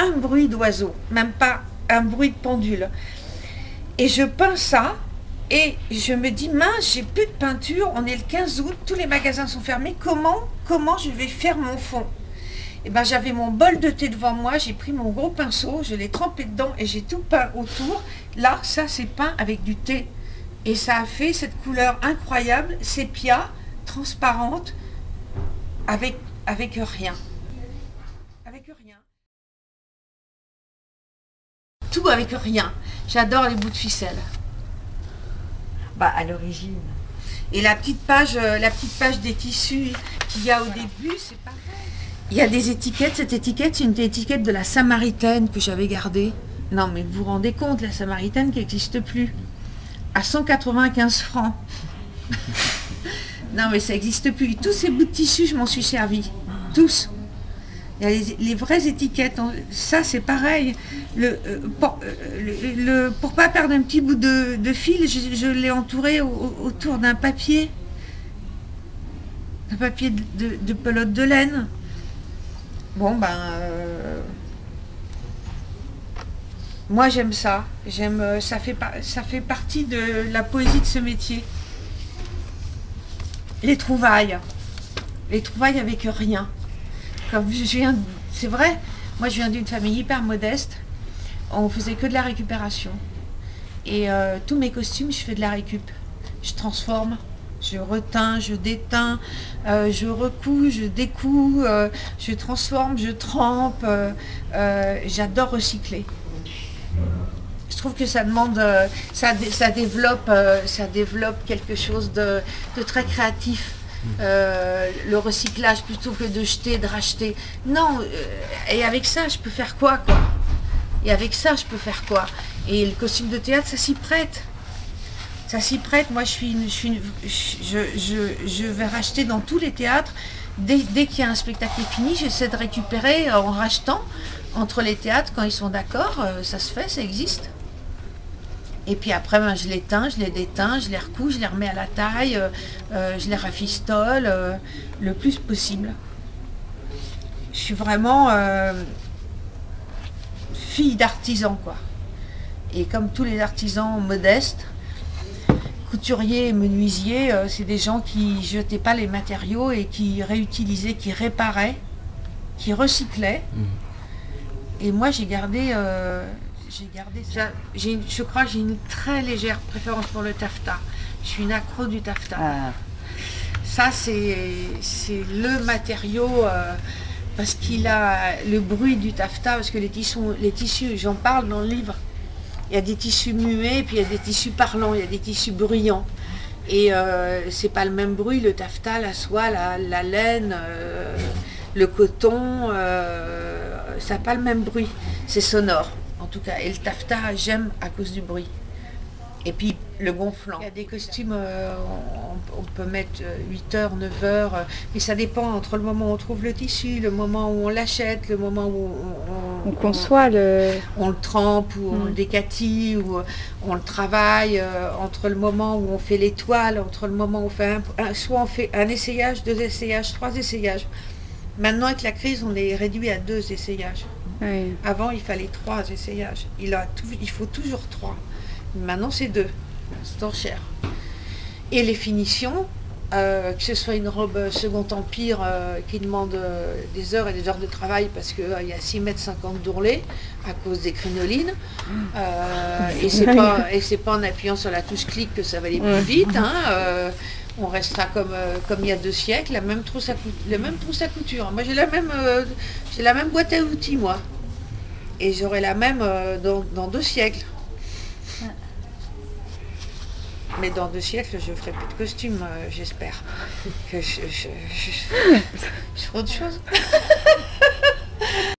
un bruit d'oiseau, même pas un bruit de pendule. Et je peins ça, et je me dis, mince, j'ai plus de peinture, on est le 15 août, tous les magasins sont fermés, comment je vais faire mon fond? Et ben, j'avais mon bol de thé devant moi, j'ai pris mon gros pinceau, je l'ai trempé dedans et j'ai tout peint autour. Là, ça c'est peint avec du thé. Et ça a fait cette couleur incroyable, sépia, transparente, avec rien. Avec rien. Tout avec rien. J'adore les bouts de ficelle. Bah, à l'origine. Et la petite page des tissus qu'il y a au début, c'est pareil. Il y a des étiquettes. Cette étiquette, c'est une étiquette de la Samaritaine que j'avais gardée. Non, mais vous vous rendez compte, la Samaritaine qui n'existe plus. À 195 francs. Non, mais ça n'existe plus. Tous ces bouts de tissu, je m'en suis servi. Tous. Il y a les vraies étiquettes. Ça, c'est pareil. Pour pas perdre un petit bout de fil, je l'ai entouré autour d'un papier. Un papier de pelote de laine. Bon, ben... moi, j'aime ça. Ça fait partie de la poésie de ce métier. Les trouvailles. Les trouvailles avec rien. C'est vrai, moi je viens d'une famille hyper modeste. On faisait que de la récupération. Et tous mes costumes, je fais de la récup. Je transforme, je reteins, je déteins, je recouds, je découds, je transforme, je trempe. J'adore recycler. Je trouve que ça demande, ça développe quelque chose de très créatif. Le recyclage plutôt que de jeter, de racheter. Non, et avec ça, je peux faire quoi? Et avec ça, je peux faire quoi? Et le costume de théâtre, ça s'y prête. Ça s'y prête. Moi, je vais racheter dans tous les théâtres. Dès qu'il y a un spectacle fini, j'essaie de récupérer en rachetant entre les théâtres quand ils sont d'accord. Ça se fait, ça existe. Et puis après, ben, je les teins, je les déteins, je les recouds, je les remets à la taille, je les rafistole le plus possible. Je suis vraiment fille d'artisan, quoi. Et comme tous les artisans modestes, couturiers et menuisiers, c'est des gens qui jetaient pas les matériaux et qui réutilisaient, qui réparaient, qui recyclaient. Et moi, j'ai gardé ça. Je crois que j'ai une très légère préférence pour le taffetas. Je suis une accro du taffetas. Ah. Ça, c'est le matériau parce qu'il a le bruit du taffetas, parce que les tissus, j'en parle dans le livre. Il y a des tissus muets, puis il y a des tissus parlants, il y a des tissus bruyants. Et c'est pas le même bruit, le taffetas, la soie, la laine, le coton, ça n'a pas le même bruit. C'est sonore. En tout cas, et le taffetas, j'aime à cause du bruit. Et puis le gonflant. Il y a des costumes, on peut mettre 8 heures, 9 heures, mais ça dépend entre le moment où on trouve le tissu, le moment où on l'achète, le moment où on conçoit on le trempe, ou on le décatille, ou on le travaille, entre le moment où on fait les toiles, entre le moment où on fait soit on fait un essayage, 2 essayages, 3 essayages. Maintenant, avec la crise, on est réduit à 2 essayages. Oui. Avant, il fallait 3 essayages. Il faut toujours 3. Maintenant, c'est 2. C'est trop cher. Et les finitions, que ce soit une robe Second Empire qui demande des heures et des heures de travail parce qu'il y a 6,50 m d'ourlet à cause des crinolines. Et c'est pas en appuyant sur la touche clic que ça va aller plus vite. Hein, on restera comme il y a 2 siècles, la même trousse à couture. Moi, j'ai la même boîte à outils, moi. Et j'aurai la même dans 2 siècles. Mais dans 2 siècles, je ferai plus de costumes, j'espère. Que je ferai autre chose.